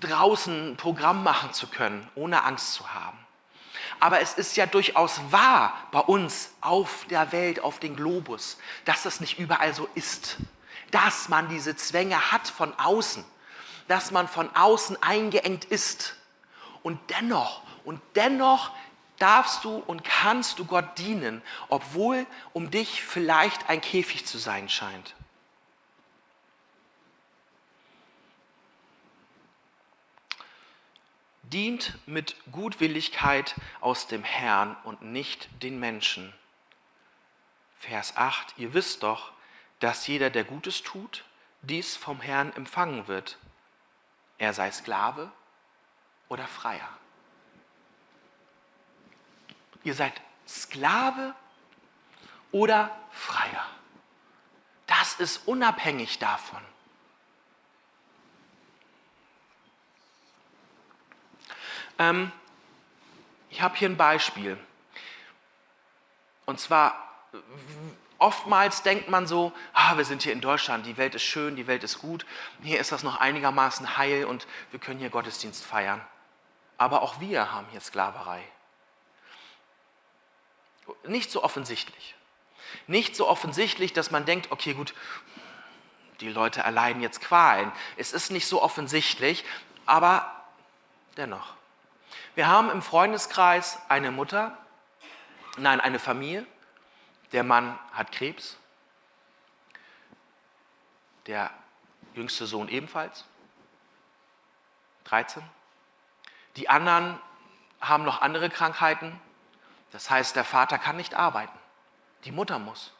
draußen ein Programm machen zu können, ohne Angst zu haben. Aber es ist ja durchaus wahr bei uns auf der Welt, auf dem Globus, dass das nicht überall so ist. Dass man diese Zwänge hat von außen, dass man von außen eingeengt ist. Und dennoch darfst du und kannst du Gott dienen, obwohl um dich vielleicht ein Käfig zu sein scheint. Dient mit Gutwilligkeit aus dem Herrn und nicht den Menschen. Vers 8, ihr wisst doch, dass jeder, der Gutes tut, dies vom Herrn empfangen wird. Er sei Sklave oder Freier. Ihr seid Sklave oder Freier. Das ist unabhängig davon. Ich habe hier ein Beispiel. Und zwar, oftmals denkt man so, wir sind hier in Deutschland, die Welt ist schön, die Welt ist gut, hier ist das noch einigermaßen heil und wir können hier Gottesdienst feiern. Aber auch wir haben hier Sklaverei. Nicht so offensichtlich. Nicht so offensichtlich, dass man denkt, okay gut, die Leute erleiden jetzt Qualen. Es ist nicht so offensichtlich, aber dennoch. Wir haben im Freundeskreis eine Familie. Der Mann hat Krebs, der jüngste Sohn ebenfalls, 13. Die anderen haben noch andere Krankheiten. Das heißt, der Vater kann nicht arbeiten, die Mutter muss.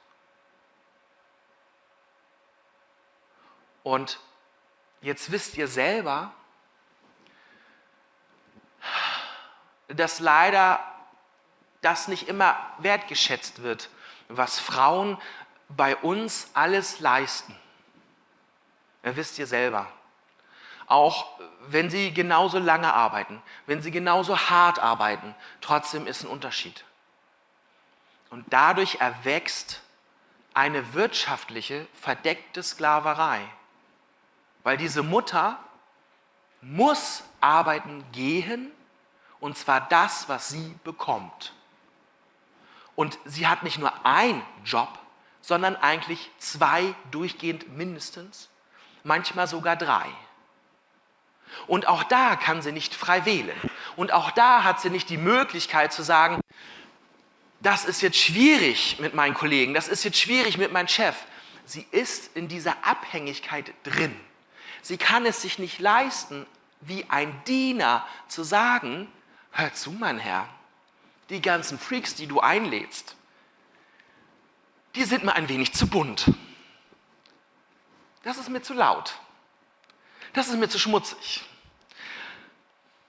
Und jetzt wisst ihr selber, dass leider das nicht immer wertgeschätzt wird, was Frauen bei uns alles leisten. Das wisst ihr selber. Auch wenn sie genauso lange arbeiten, wenn sie genauso hart arbeiten, trotzdem ist ein Unterschied. Und dadurch erwächst eine wirtschaftliche, verdeckte Sklaverei. Weil diese Mutter muss arbeiten gehen, und zwar das, was sie bekommt. Und sie hat nicht nur einen Job, sondern eigentlich 2 durchgehend mindestens, manchmal sogar 3. Und auch da kann sie nicht frei wählen. Und auch da hat sie nicht die Möglichkeit zu sagen, das ist jetzt schwierig mit meinen Kollegen, das ist jetzt schwierig mit meinem Chef. Sie ist in dieser Abhängigkeit drin. Sie kann es sich nicht leisten, wie ein Diener zu sagen, hör zu, mein Herr, die ganzen Freaks, die du einlädst, die sind mir ein wenig zu bunt. Das ist mir zu laut. Das ist mir zu schmutzig.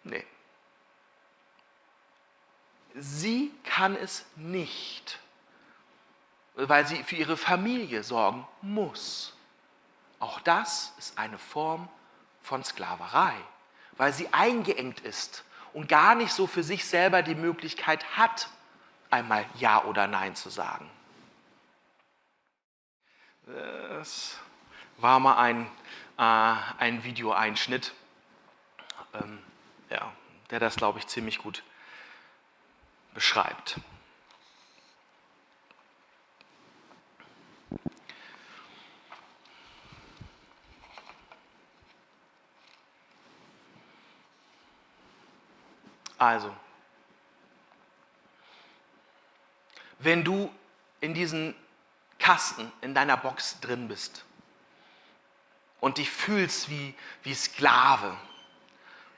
Nee. Sie kann es nicht, weil sie für ihre Familie sorgen muss. Auch das ist eine Form von Sklaverei, weil sie eingeengt ist und gar nicht so für sich selber die Möglichkeit hat, einmal Ja oder Nein zu sagen. Das war mal ein Videoeinschnitt, der das, glaube ich, ziemlich gut beschreibt. Also, wenn du in diesen Kasten, in deiner Box drin bist und dich fühlst wie Sklave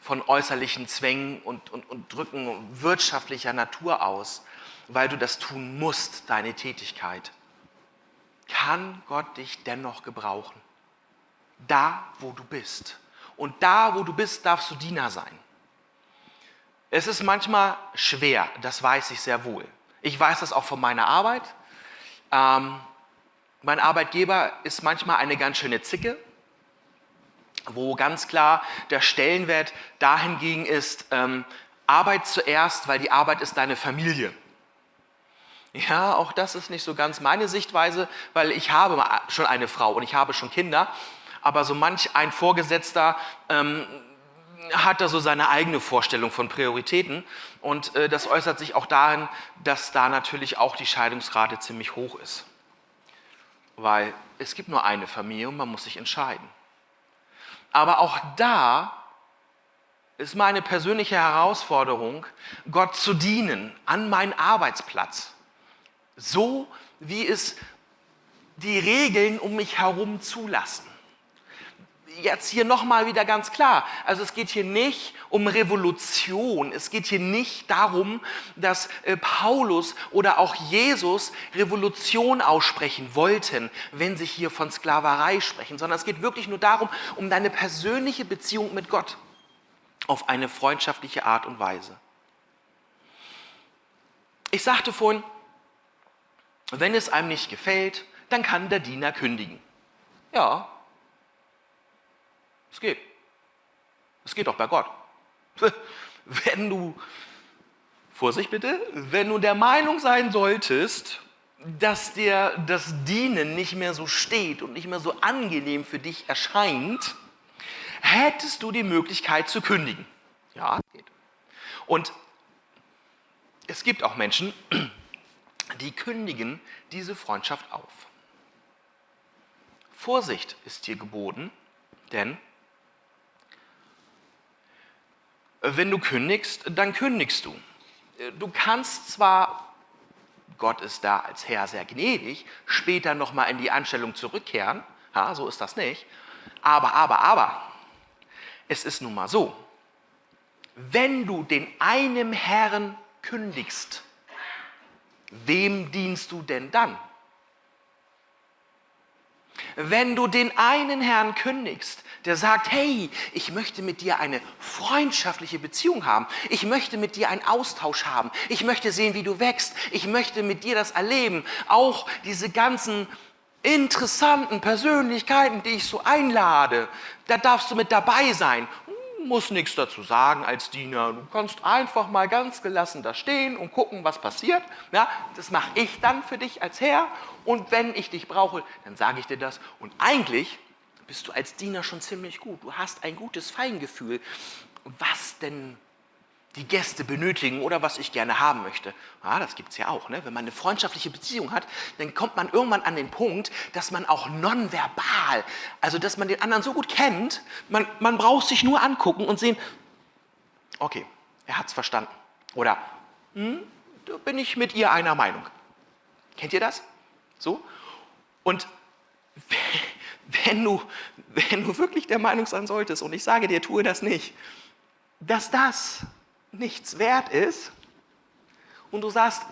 von äußerlichen Zwängen und Drücken wirtschaftlicher Natur aus, weil du das tun musst, deine Tätigkeit, kann Gott dich dennoch gebrauchen. Da, wo du bist. Und da, wo du bist, darfst du Diener sein. Es ist manchmal schwer, das weiß ich sehr wohl. Ich weiß das auch von meiner Arbeit. Mein Arbeitgeber ist manchmal eine ganz schöne Zicke, wo ganz klar der Stellenwert dahingegen ist, Arbeit zuerst, weil die Arbeit ist deine Familie. Ja, auch das ist nicht so ganz meine Sichtweise, weil ich habe schon eine Frau und ich habe schon Kinder, aber so manch ein Vorgesetzter hat da so seine eigene Vorstellung von Prioritäten und das äußert sich auch darin, dass da natürlich auch die Scheidungsrate ziemlich hoch ist. Weil es gibt nur eine Familie und man muss sich entscheiden. Aber auch da ist meine persönliche Herausforderung, Gott zu dienen an meinen Arbeitsplatz. So wie es die Regeln um mich herum zulassen. Jetzt hier nochmal wieder ganz klar, also es geht hier nicht um Revolution, es geht hier nicht darum, dass Paulus oder auch Jesus Revolution aussprechen wollten, wenn sie hier von Sklaverei sprechen, sondern es geht wirklich nur darum, um deine persönliche Beziehung mit Gott auf eine freundschaftliche Art und Weise. Ich sagte vorhin, wenn es einem nicht gefällt, dann kann der Diener kündigen. Ja, es geht. Es geht auch bei Gott. Wenn du, Vorsicht bitte, wenn du der Meinung sein solltest, dass dir das Dienen nicht mehr so steht und nicht mehr so angenehm für dich erscheint, hättest du die Möglichkeit zu kündigen. Ja, geht. Und es gibt auch Menschen, die kündigen diese Freundschaft auf. Vorsicht ist hier geboten, denn wenn du kündigst, dann kündigst du. Du kannst zwar, Gott ist da als Herr sehr gnädig, später nochmal in die Anstellung zurückkehren, ja, so ist das nicht, aber, es ist nun mal so, wenn du den einen Herrn kündigst, wem dienst du denn dann? Wenn du den einen Herrn kündigst, der sagt, hey, ich möchte mit dir eine freundschaftliche Beziehung haben, ich möchte mit dir einen Austausch haben, ich möchte sehen, wie du wächst, ich möchte mit dir das erleben, auch diese ganzen interessanten Persönlichkeiten, die ich so einlade, da darfst du mit dabei sein. Du musst nichts dazu sagen als Diener. Du kannst einfach mal ganz gelassen da stehen und gucken, was passiert. Ja, das mache ich dann für dich als Herr. Und wenn ich dich brauche, dann sage ich dir das. Und eigentlich bist du als Diener schon ziemlich gut. Du hast ein gutes Feingefühl, was denn die Gäste benötigen oder was ich gerne haben möchte. Ja, das gibt es ja auch. Ne? Wenn man eine freundschaftliche Beziehung hat, dann kommt man irgendwann an den Punkt, dass man auch nonverbal, also dass man den anderen so gut kennt, man braucht sich nur angucken und sehen, okay, er hat es verstanden. Oder, da bin ich mit ihr einer Meinung. Kennt ihr das? So? Und wenn du wirklich der Meinung sein solltest, und ich sage dir, tue das nicht, dass das nichts wert ist und du sagst,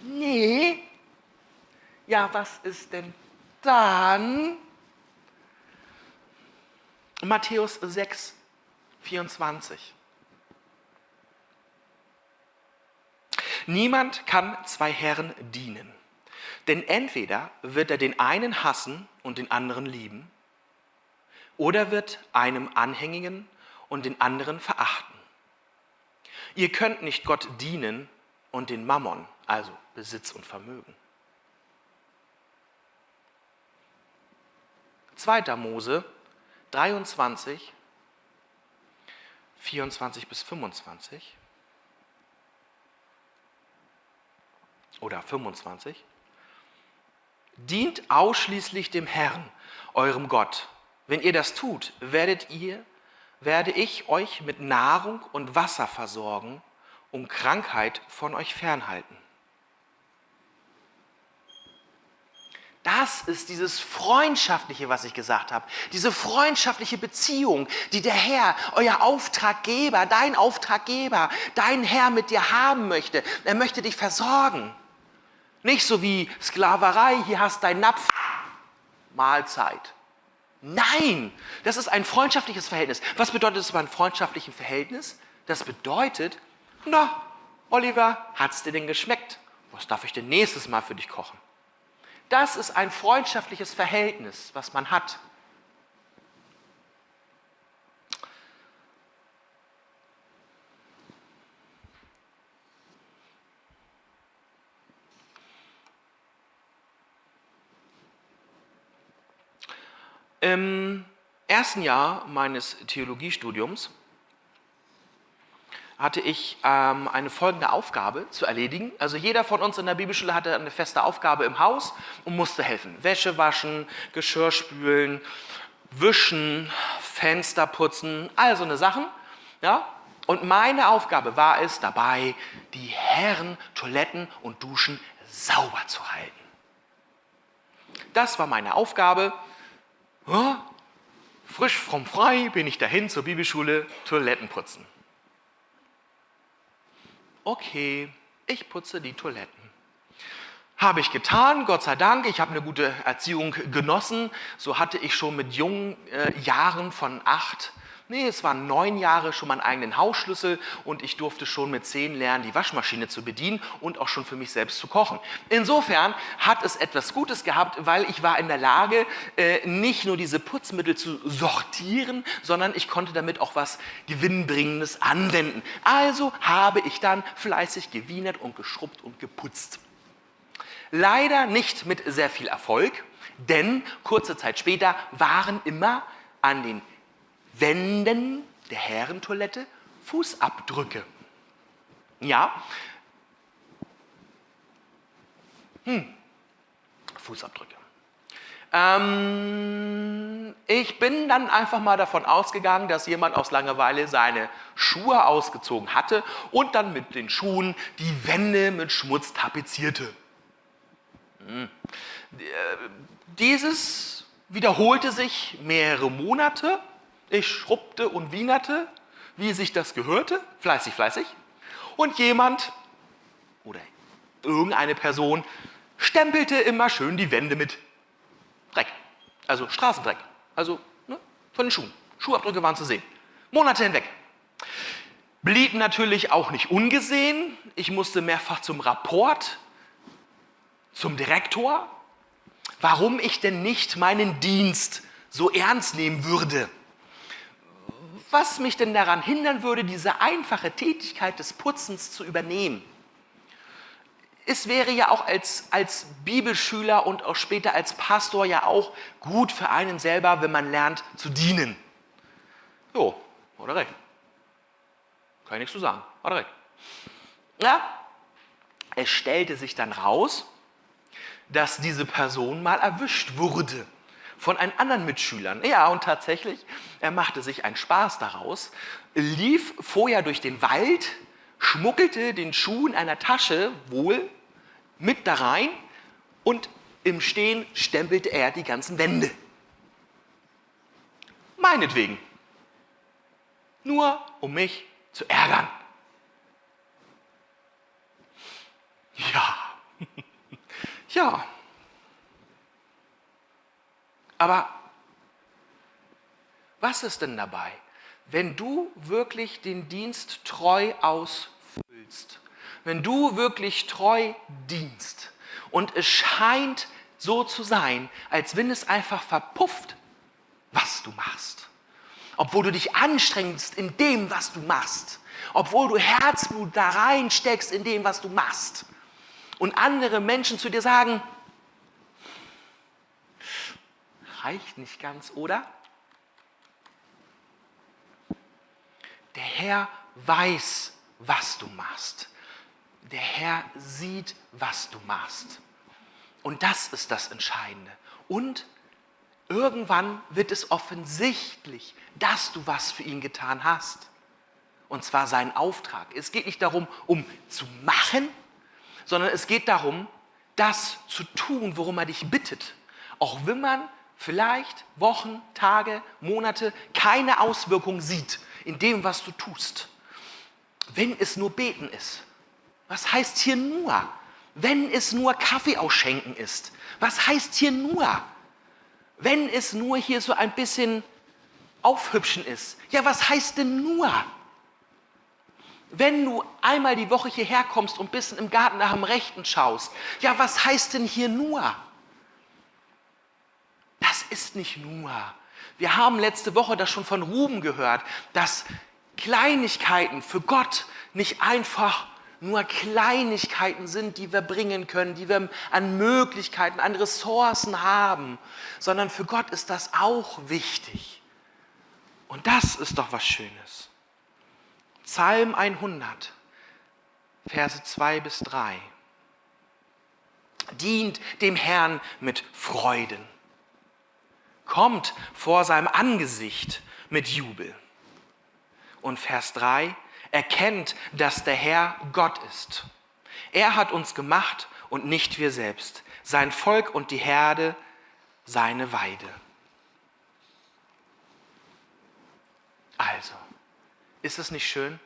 nee, ja, was ist denn dann? Matthäus 6, 24. Niemand kann zwei Herren dienen, denn entweder wird er den einen hassen und den anderen lieben, oder wird einem anhängigen und den anderen verachten. Ihr könnt nicht Gott dienen und den Mammon, also Besitz und Vermögen. 2. Mose 23, 24 bis 25 oder 25. Dient ausschließlich dem Herrn, eurem Gott. Wenn ihr das tut, werde ich euch mit Nahrung und Wasser versorgen und Krankheit von euch fernhalten. Das ist dieses Freundschaftliche, was ich gesagt habe. Diese freundschaftliche Beziehung, die der Herr, euer Auftraggeber, dein Herr mit dir haben möchte. Er möchte dich versorgen. Nicht so wie Sklaverei, hier hast dein Napf, Mahlzeit. Nein, das ist ein freundschaftliches Verhältnis. Was bedeutet es bei einem freundschaftlichen Verhältnis? Das bedeutet, Na, Oliver, hat's dir denn geschmeckt? Was darf ich denn nächstes Mal für dich kochen? Das ist ein freundschaftliches Verhältnis, was man hat. Im ersten Jahr meines Theologiestudiums hatte ich eine folgende Aufgabe zu erledigen. Also jeder von uns in der Bibelschule hatte eine feste Aufgabe im Haus und musste helfen. Wäsche waschen, Geschirr spülen, wischen, Fenster putzen, all so eine Sachen. Ja? Und meine Aufgabe war es dabei, die Herren, Toiletten und Duschen sauber zu halten. Das war meine Aufgabe. Ja, frisch vom Frei bin ich dahin zur Bibelschule, Toiletten putzen. Okay, ich putze die Toiletten. Habe ich getan, Gott sei Dank. Ich habe eine gute Erziehung genossen. So hatte ich schon mit jungen Jahren von 9 Jahre schon meinen eigenen Hausschlüssel und ich durfte schon mit 10 lernen, die Waschmaschine zu bedienen und auch schon für mich selbst zu kochen. Insofern hat es etwas Gutes gehabt, weil ich war in der Lage, nicht nur diese Putzmittel zu sortieren, sondern ich konnte damit auch was Gewinnbringendes anwenden. Also habe ich dann fleißig gewienert und geschrubbt und geputzt. Leider nicht mit sehr viel Erfolg, denn kurze Zeit später waren immer an den Wänden der Herrentoilette Fußabdrücke. Ja, Fußabdrücke. Ich bin dann einfach mal davon ausgegangen, dass jemand aus Langeweile seine Schuhe ausgezogen hatte und dann mit den Schuhen die Wände mit Schmutz tapezierte. Dieses wiederholte sich mehrere Monate. Ich schrubbte und wienerte, wie sich das gehörte, fleißig, fleißig. Und jemand oder irgendeine Person stempelte immer schön die Wände mit Dreck, also Straßendreck, also von den Schuhen. Schuhabdrücke waren zu sehen, Monate hinweg. Blieb natürlich auch nicht ungesehen. Ich musste mehrfach zum Rapport, zum Direktor, warum ich denn nicht meinen Dienst so ernst nehmen würde. Was mich denn daran hindern würde, diese einfache Tätigkeit des Putzens zu übernehmen. Es wäre ja auch als Bibelschüler und auch später als Pastor ja auch gut für einen selber, wenn man lernt zu dienen. Jo, hat er recht. Kann ich nichts zu sagen, hat er recht. Ja, es stellte sich dann raus, dass diese Person mal erwischt wurde von einem anderen Mitschülern. Ja, und tatsächlich, er machte sich einen Spaß daraus, lief vorher durch den Wald, schmuggelte den Schuh in einer Tasche wohl mit da rein und im Stehen stempelte er die ganzen Wände. Meinetwegen. Nur um mich zu ärgern. Ja. Ja. Aber was ist denn dabei, wenn du wirklich den Dienst treu ausfüllst, wenn du wirklich treu dienst und es scheint so zu sein, als wenn es einfach verpufft, was du machst, obwohl du dich anstrengst in dem, was du machst, obwohl du Herzblut da reinsteckst in dem, was du machst und andere Menschen zu dir sagen, reicht nicht ganz, oder? Der Herr weiß, was du machst. Der Herr sieht, was du machst. Und das ist das Entscheidende. Und irgendwann wird es offensichtlich, dass du was für ihn getan hast. Und zwar seinen Auftrag. Es geht nicht darum, um zu machen, sondern es geht darum, das zu tun, worum er dich bittet. Auch wenn man vielleicht Wochen, Tage, Monate keine Auswirkung sieht in dem, was du tust. Wenn es nur Beten ist. Was heißt hier nur? Wenn es nur Kaffee ausschenken ist. Was heißt hier nur? Wenn es nur hier so ein bisschen aufhübschen ist. Ja, was heißt denn nur? Wenn du einmal die Woche hierher kommst und ein bisschen im Garten nach dem Rechten schaust, ja, was heißt denn hier nur? Das ist nicht nur. Wir haben letzte Woche das schon von Ruben gehört, dass Kleinigkeiten für Gott nicht einfach nur Kleinigkeiten sind, die wir bringen können, die wir an Möglichkeiten, an Ressourcen haben, sondern für Gott ist das auch wichtig. Und das ist doch was Schönes. Psalm 100, Verse 2 bis 3. Dient dem Herrn mit Freuden. Kommt vor seinem Angesicht mit Jubel. Und Vers 3, erkennt, dass der Herr Gott ist. Er hat uns gemacht und nicht wir selbst, sein Volk und die Herde, seine Weide. Also, ist es nicht schön?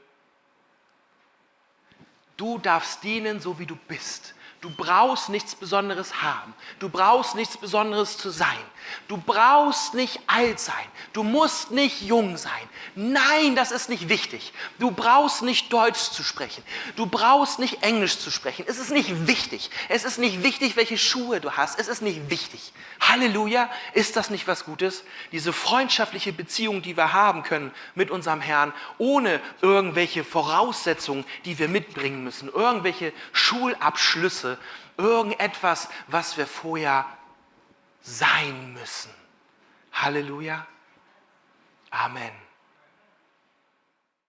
Du darfst dienen, so wie du bist. Du brauchst nichts Besonderes haben. Du brauchst nichts Besonderes zu sein. Du brauchst nicht alt sein. Du musst nicht jung sein. Nein, das ist nicht wichtig. Du brauchst nicht Deutsch zu sprechen. Du brauchst nicht Englisch zu sprechen. Es ist nicht wichtig. Es ist nicht wichtig, welche Schuhe du hast. Es ist nicht wichtig. Halleluja, ist das nicht was Gutes? Diese freundschaftliche Beziehung, die wir haben können mit unserem Herrn, ohne irgendwelche Voraussetzungen, die wir mitbringen müssen, irgendwelche Schulabschlüsse, irgendetwas, was wir vorher sein müssen. Halleluja. Amen.